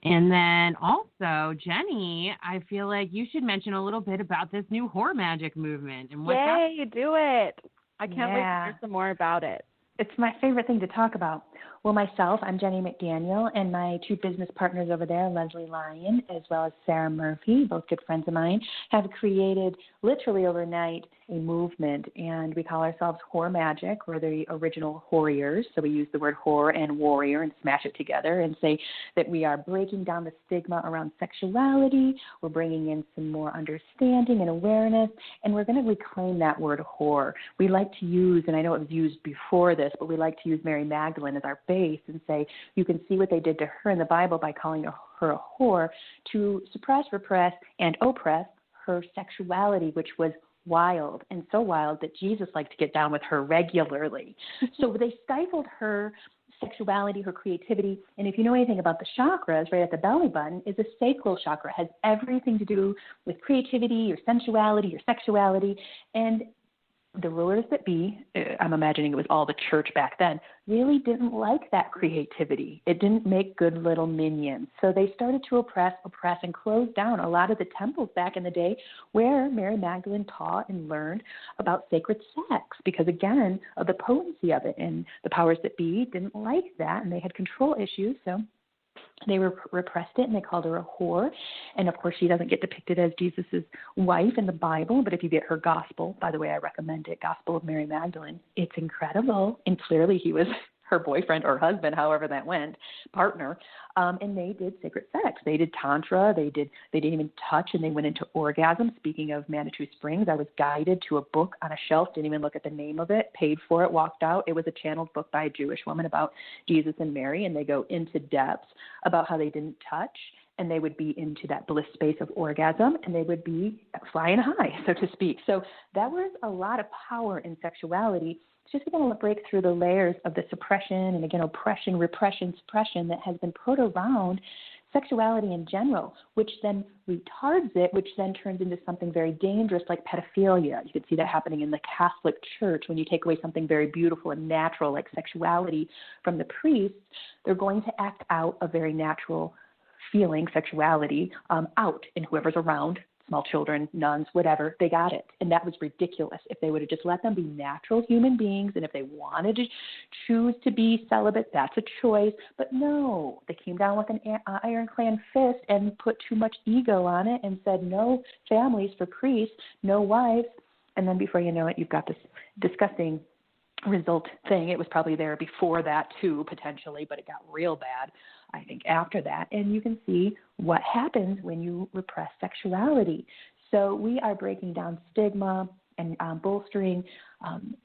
And then also, Jennie, I feel like you should mention a little bit about this new horror magic movement. And what's Yay, do it. I can't wait to hear some more about it. It's my favorite thing to talk about. Well, myself, I'm Jennie McDaniel, and my two business partners over there, Leslie Lyon, as well as Sarah Murphy, both good friends of mine, have created literally overnight a movement, and we call ourselves Horror Magic. We're the original Horriors, so we use the word horror and warrior and smash it together and say that we are breaking down the stigma around sexuality, we're bringing in some more understanding and awareness, and we're going to reclaim that word horror. We like to use, and I know it was used before this, but we like to use Mary Magdalene as our base and say you can see what they did to her in the Bible by calling her a whore to suppress, repress, and oppress her sexuality, which was wild, and so wild that Jesus liked to get down with her regularly. So they stifled her sexuality, her creativity, and if you know anything about the chakras, right at the belly button is a sacral chakra. It has everything to do with creativity, your sensuality, your sexuality, and the rulers that be, I'm imagining it was all the church back then, really didn't like that creativity. It didn't make good little minions. So they started to oppress, and close down a lot of the temples back in the day where Mary Magdalene taught and learned about sacred sex because, again, of the potency of it. And the powers that be didn't like that, and they had control issues. So they repressed it, and they called her a whore. And, of course, she doesn't get depicted as Jesus' wife in the Bible, but if you get her gospel, by the way, I recommend it, Gospel of Mary Magdalene, it's incredible. And clearly he was her boyfriend or husband, however that went, partner, and they did sacred sex. They did tantra. They didn't even touch, and they went into orgasm. Speaking of Manitou Springs, I was guided to a book on a shelf, didn't even look at the name of it, paid for it, walked out. It was a channeled book by a Jewish woman about Jesus and Mary, and they go into depths about how they didn't touch and they would be into that bliss space of orgasm, and they would be flying high, so to speak. So that was a lot of power in sexuality. It's just going to break through the layers of the suppression and, again, oppression, repression, suppression that has been put around sexuality in general, which then retards it, which then turns into something very dangerous like pedophilia. You can see that happening in the Catholic Church when you take away something very beautiful and natural like sexuality from the priests. They're going to act out a very natural feeling, sexuality, out in whoever's around. Small children, nuns, whatever, they got it. And that was ridiculous. If they would have just let them be natural human beings, and if they wanted to choose to be celibate, that's a choice. But no, they came down with an ironclad fist and put too much ego on it and said no families for priests, no wives. And then before you know it, you've got this disgusting result thing. It was probably there before that too, potentially, but it got real bad, I think, after that. And you can see what happens when you repress sexuality. So we are breaking down stigma and bolstering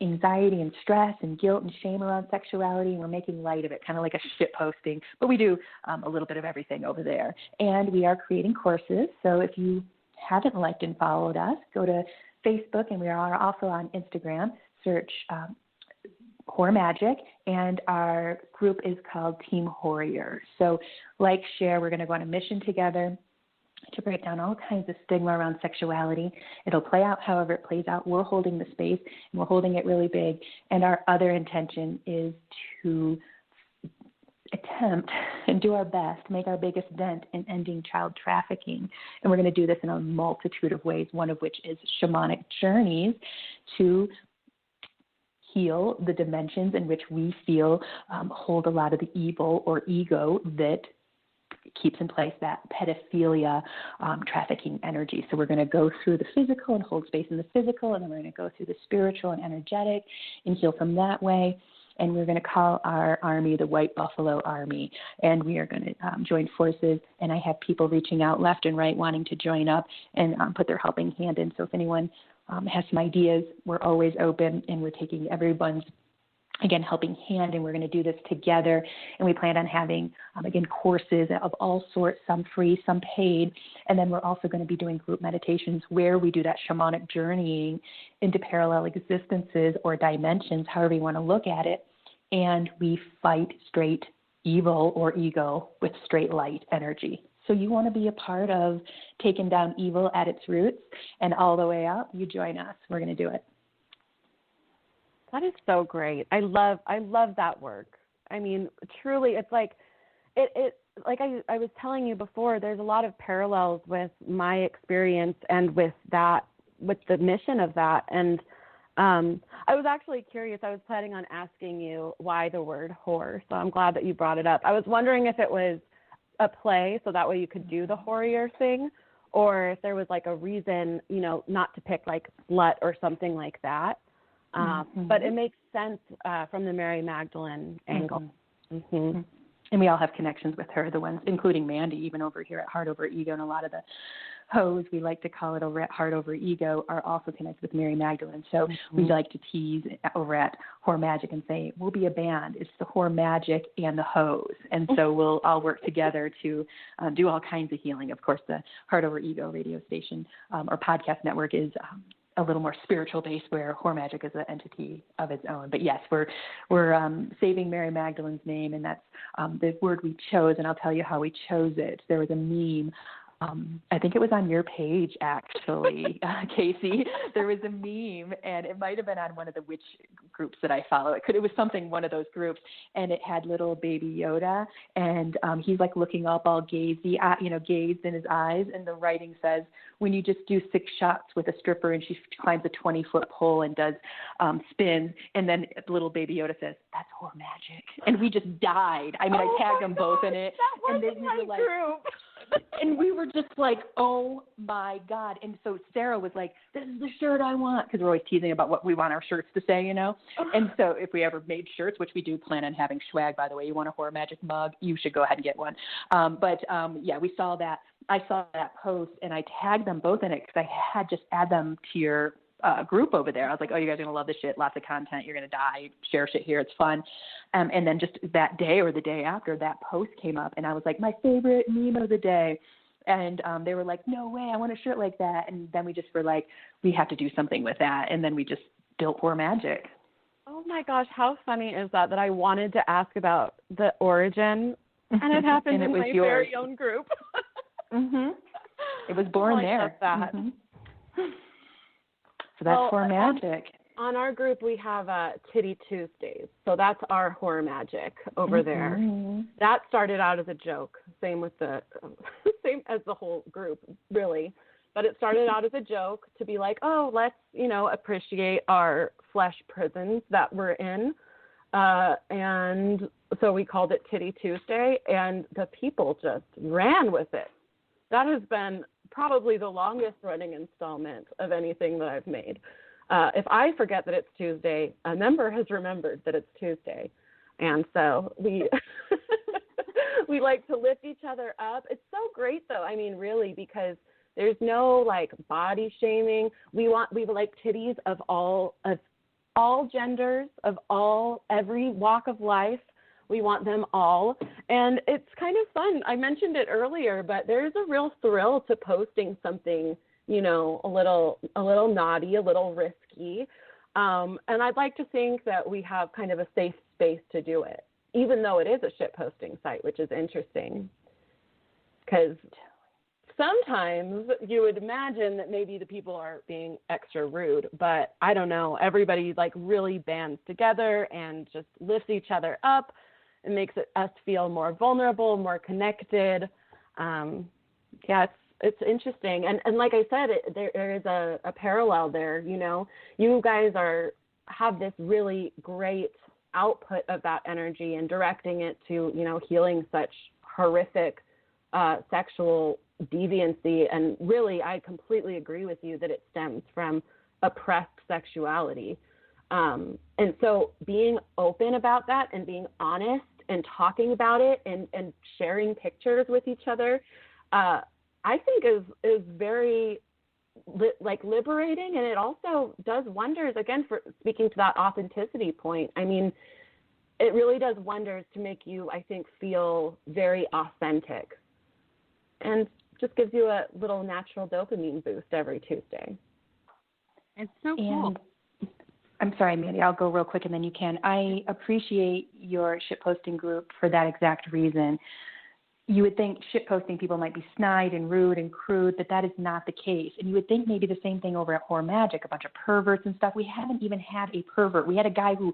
anxiety and stress and guilt and shame around sexuality, and we're making light of it, kind of like a shit posting. But we do a little bit of everything over there. And we are creating courses. So if you haven't liked and followed us, go to Facebook, and we are also on Instagram. Search Horror Magic, and our group is called Team Horror. So like, share, we're going to go on a mission together to break down all kinds of stigma around sexuality. It'll play out however it plays out. We're holding the space, and we're holding it really big. And our other intention is to attempt and do our best, make our biggest dent in ending child trafficking. And we're going to do this in a multitude of ways, one of which is shamanic journeys to heal the dimensions in which we feel hold a lot of the evil or ego that keeps in place that pedophilia, trafficking energy. So we're going to go through the physical and hold space in the physical, and then we're going to go through the spiritual and energetic and heal from that way. And we're going to call our army the White Buffalo Army, and we are going to join forces. And I have people reaching out left and right wanting to join up and put their helping hand in. So if anyone has some ideas, we're always open, and we're taking everyone's, again, helping hand, and we're going to do this together. And we plan on having, again, courses of all sorts, some free, some paid. And then we're also going to be doing group meditations where we do that shamanic journeying into parallel existences or dimensions, however you want to look at it. And we fight straight evil or ego with straight light energy. So you want to be a part of taking down evil at its roots and all the way up, you join us. We're going to do it. That is so great. I love that work. I mean, truly, it's like like I was telling you before, there's a lot of parallels with my experience and with the mission of that. And I was actually curious. I was planning on asking you why the word whore. So I'm glad that you brought it up. I was wondering if it was a play, so that way you could do the horror thing, or if there was like a reason, not to pick like slut or something like that. But it makes sense from the Mary Magdalene angle. Mm-hmm. And we all have connections with her, the ones, including Mandee, even over here at Heart Over Ego, and a lot of the hoes, we like to call it over at Heart Over Ego, are also connected with Mary Magdalene. So we like to tease over at Horror Magic and say, we'll be a band. It's the Horror Magic and the hoes. And so we'll all work together to do all kinds of healing. Of course, the Heart Over Ego radio station or podcast network is a little more spiritual based, where Horror Magic is an entity of its own. But yes, we're saving Mary Magdalene's name, and that's the word we chose, and I'll tell you how we chose it. There was a meme. I think it was on your page, actually, Kaycee. There was a meme, and it might have been on one of the witch groups that I follow. It was something, one of those groups, and it had little baby Yoda, and he's like looking up all gazed in his eyes, and the writing says, when you just do 6 shots with a stripper and she climbs a 20-foot pole and does spins, and then little baby Yoda says, that's Horror Magic. And we just died. I mean, I tagged them both in it. That and wasn't my group. And we were just like, oh, my God. And so Sarah was like, this is the shirt I want, because we're always teasing about what we want our shirts to say, And so if we ever made shirts, which we do plan on having swag, by the way, you want a Horror Magic mug, you should go ahead and get one. Yeah, we saw that. I saw that post, and I tagged them both in it because I had just add them to your group over there. I was like, oh, you guys are going to love this shit. Lots of content. You're going to die. Share shit here. It's fun. And then just that day or the day after, that post came up, and I was like, my favorite meme of the day. And they were like, no way, I want a shirt like that. And then we just were like, we have to do something with that. And then we just built Horror Magic. Oh, my gosh. How funny is that I wanted to ask about the origin, and it happened in my very own group. Mm-hmm. It was born there. That. Mm-hmm. So that's Horror Magic. On our group, we have Titty Tuesdays. So that's our Horror Magic over there. That started out as a joke. Same as the whole group, really. But it started out as a joke to be like, oh, let's, appreciate our flesh prisons that we're in. And so we called it Titty Tuesday, and the people just ran with it. That has been probably the longest running installment of anything that I've made. If I forget that it's Tuesday, a member has remembered that it's Tuesday. And so we we like to lift each other up. It's so great, though. I mean, really, because there's no, body shaming. We like titties of all genders, of every walk of life. We want them all. And it's kind of fun. I mentioned it earlier, but there's a real thrill to posting something, a little naughty, a little risky. And I'd like to think that we have kind of a safe space to do it, even though it is a shitposting site, which is interesting. Because sometimes you would imagine that maybe the people are being extra rude, but I don't know. Everybody really bands together and just lifts each other up. It makes us feel more vulnerable, more connected. It's interesting. And like I said, there is a parallel there. You guys have this really great output of that energy and directing it to, healing such horrific sexual deviancy. And really, I completely agree with you that it stems from oppressed sexuality. And so being open about that and being honest and talking about it and sharing pictures with each other, I think is very liberating, and it also does wonders, again, for speaking to that authenticity point. I mean, it really does wonders to make you, I think, feel very authentic, and just gives you a little natural dopamine boost every Tuesday. It's so cool. I'm sorry, Mandee, I'll go real quick and then you can. I appreciate your shitposting group for that exact reason. You would think shitposting people might be snide and rude and crude, but that is not the case. And you would think maybe the same thing over at Horror Magic, a bunch of perverts and stuff. We haven't even had a pervert. We had a guy who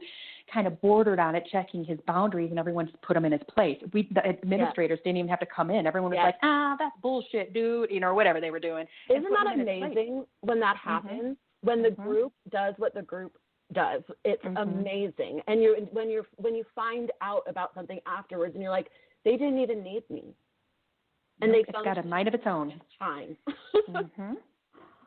kind of bordered on it, checking his boundaries, and everyone just put him in his place. The administrators didn't even have to come in. Everyone was like, that's bullshit, dude, or whatever they were doing. Isn't that amazing when that happens? Mm-hmm. When the group does what the group does. It's amazing. And when you find out about something afterwards and you're like, they didn't even need me. And it's got a mind of its own. Time.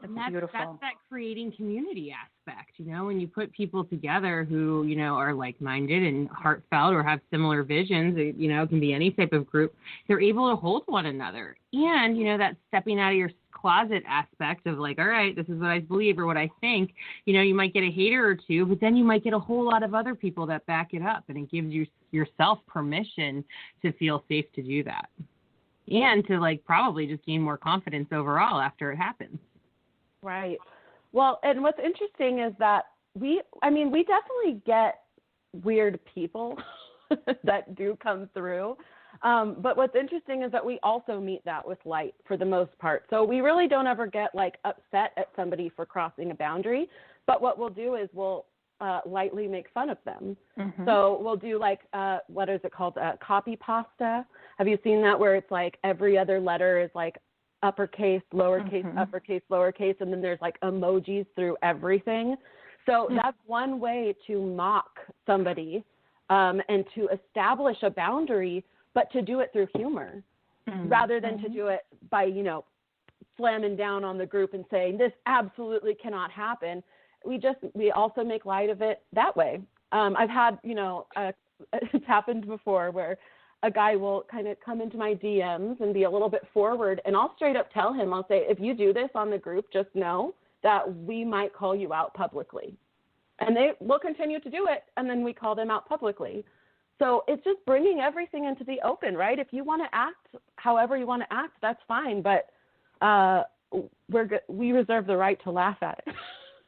That's beautiful. That's that creating community aspect, when you put people together who, are like-minded and heartfelt or have similar visions, it can be any type of group, they're able to hold one another. And, that stepping out of your closet aspect of all right, this is what I believe or what I think, you might get a hater or two, but then you might get a whole lot of other people that back it up, and it gives you yourself permission to feel safe to do that. And to probably just gain more confidence overall after it happens. Right. Well, and what's interesting is that we definitely get weird people that do come through. But what's interesting is that we also meet that with light for the most part. So we really don't ever get upset at somebody for crossing a boundary. But what we'll do is we'll lightly make fun of them. So we'll do what is it called? Copy pasta. Have you seen that, where it's every other letter is uppercase, lowercase, uppercase, lowercase, and then there's emojis through everything. So that's one way to mock somebody and to establish a boundary, but to do it through humor rather than to do it by, slamming down on the group and saying this absolutely cannot happen. We also make light of it that way. I've had, it's happened before where a guy will kind of come into my DMs and be a little bit forward, and I'll straight up tell him, I'll say, if you do this on the group, just know that we might call you out publicly. And they will continue to do it, and then we call them out publicly. So it's just bringing everything into the open, right? If you want to act however you want to act, that's fine, but we reserve the right to laugh at it.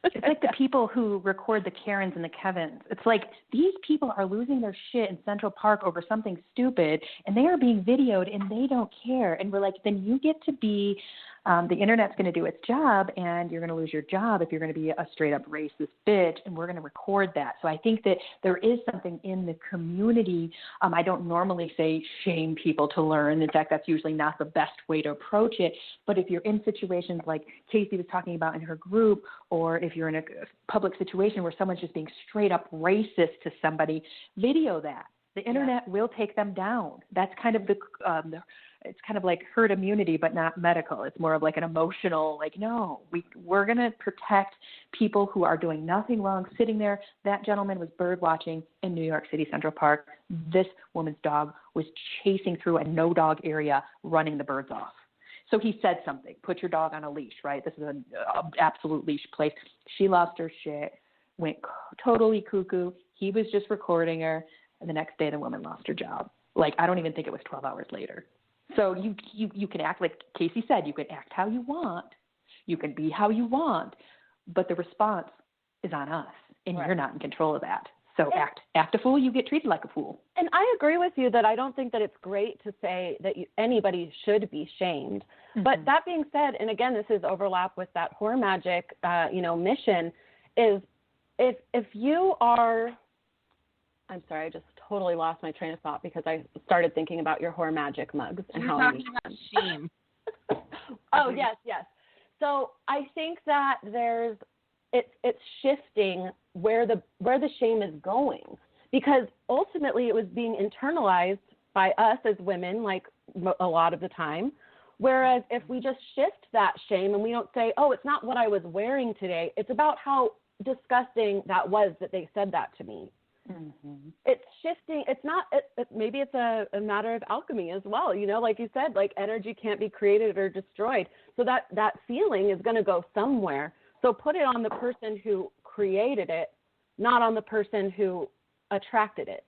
It's like the people who record the Karens and the Kevins. It's like these people are losing their shit in Central Park over something stupid, and they are being videoed, and they don't care. And we're like, then you get to be the Internet's going to do its job, and you're going to lose your job if you're going to be a straight-up racist bitch, and we're going to record that. So I think that there is something in the community. I don't normally say shame people to learn. In fact, that's usually not the best way to approach it. But if you're in situations like Kaycee was talking about in her group, or if you're in a public situation where someone's just being straight-up racist to somebody, video that. The Internet will take them down. That's kind of it's kind of like herd immunity, but not medical. It's more of like an emotional, like, no, we're going to protect people who are doing nothing wrong, sitting there. That gentleman was bird watching in New York City Central Park. This woman's dog was chasing through a no-dog area, running the birds off. So he said something, put your dog on a leash, right? This is an absolute leash place. She lost her shit, went totally cuckoo. He was just recording her, and the next day the woman lost her job. Like, I don't even think it was 12 hours later. So you can act like Kaycee said, you can act how you want, you can be how you want, but the response is on us, and You're not in control of that. So act a fool, you get treated like a fool. And I agree with you that I don't think that it's great to say that anybody should be shamed. Mm-hmm. But that being said, and again, this is overlap with that horror magic, mission, is if you are, I'm sorry, I just totally lost my train of thought because I started thinking about your horror magic mugs and You're how talking about shame. Oh, yes. So I think that it's shifting where the shame is going, because ultimately it was being internalized by us as women, like a lot of the time. Whereas if we just shift that shame and we don't say, oh, it's not what I was wearing today, it's about how disgusting that was that they said that to me. Mm-hmm. It's shifting. It's not, maybe it's a matter of alchemy as well. Like you said, like energy can't be created or destroyed. So that feeling is going to go somewhere. So put it on the person who created it, not on the person who attracted it.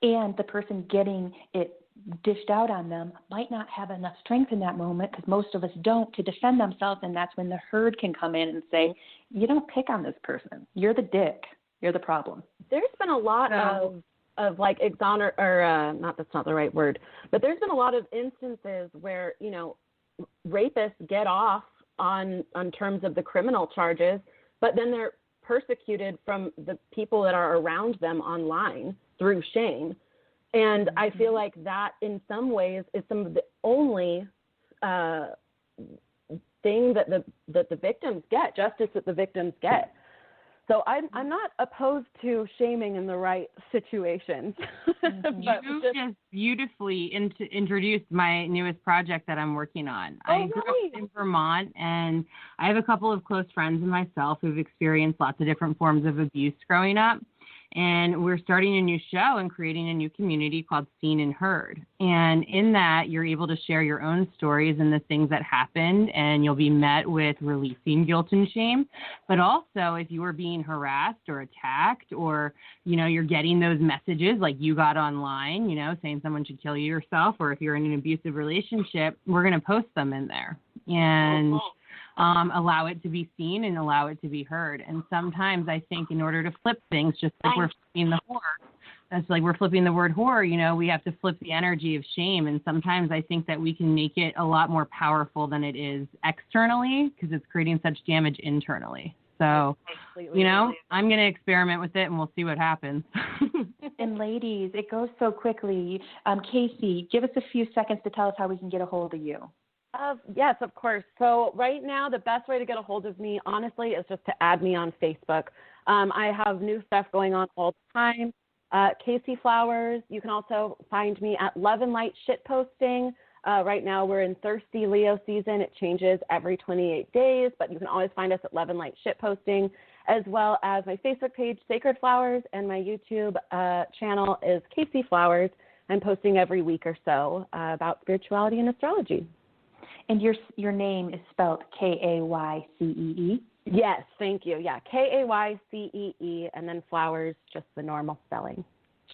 And the person getting it dished out on them might not have enough strength in that moment, because most of us don't, to defend themselves. And that's when the herd can come in and say, you don't pick on this person. You're the dick. You're the problem. There's been a lot of like that's not the right word, but there's been a lot of instances where, rapists get off on terms of the criminal charges, but then they're persecuted from the people that are around them online through shame. And I feel like that in some ways is some of the only thing that the victims get, justice that the victims get. So I'm not opposed to shaming in the right situations. You just beautifully introduced my newest project that I'm working on. I grew up in Vermont, and I have a couple of close friends and myself who've experienced lots of different forms of abuse growing up. And we're starting a new show and creating a new community called Seen and Heard. And in that, you're able to share your own stories and the things that happened, and you'll be met with releasing guilt and shame. But also, if you are being harassed or attacked, or, you're getting those messages like you got online, saying someone should kill you yourself, or if you're in an abusive relationship, we're going to post them in there. And allow it to be seen and allow it to be heard. And sometimes I think in order to flip things, just like we're flipping the horror, that's like we're flipping the word horror, we have to flip the energy of shame. And sometimes I think that we can make it a lot more powerful than it is externally, because it's creating such damage internally. So, I'm going to experiment with it and we'll see what happens. And ladies, it goes so quickly. Kaycee, give us a few seconds to tell us how we can get a hold of you. Yes, of course. So right now, the best way to get a hold of me, honestly, is just to add me on Facebook. I have new stuff going on all the time. Kaycee Flowers. You can also find me at Love and Light Shitposting. Right now, we're in Thirsty Leo season. It changes every 28 days, but you can always find us at Love and Light Shitposting, as well as my Facebook page, Sacred Flowers, and my YouTube channel is Kaycee Flowers. I'm posting every week or so about spirituality and astrology. And your name is spelled Kaycee. Yes, thank you. Yeah, Kaycee, and then Flowers, just the normal spelling.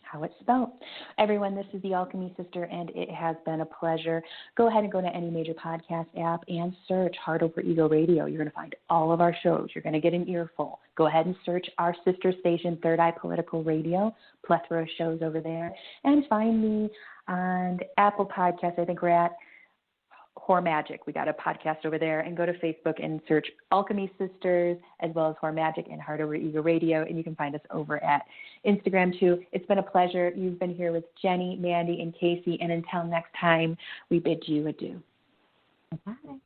How it's spelled. Everyone, this is the Alchemy Sister, and it has been a pleasure. Go ahead and go to any major podcast app and search Heart Over Ego Radio. You're going to find all of our shows. You're going to get an earful. Go ahead and search our sister station, Third Eye Political Radio, plethora of shows over there. And find me on Apple Podcasts. I think we're at Whore Magic. We got a podcast over there. And go to Facebook and search Alchemy Sisters as well as Whore Magic and Heart Over Ego Radio. And you can find us over at Instagram too. It's been a pleasure. You've been here with Jennie, Mandee, and Kaycee. And until next time, we bid you adieu. Bye.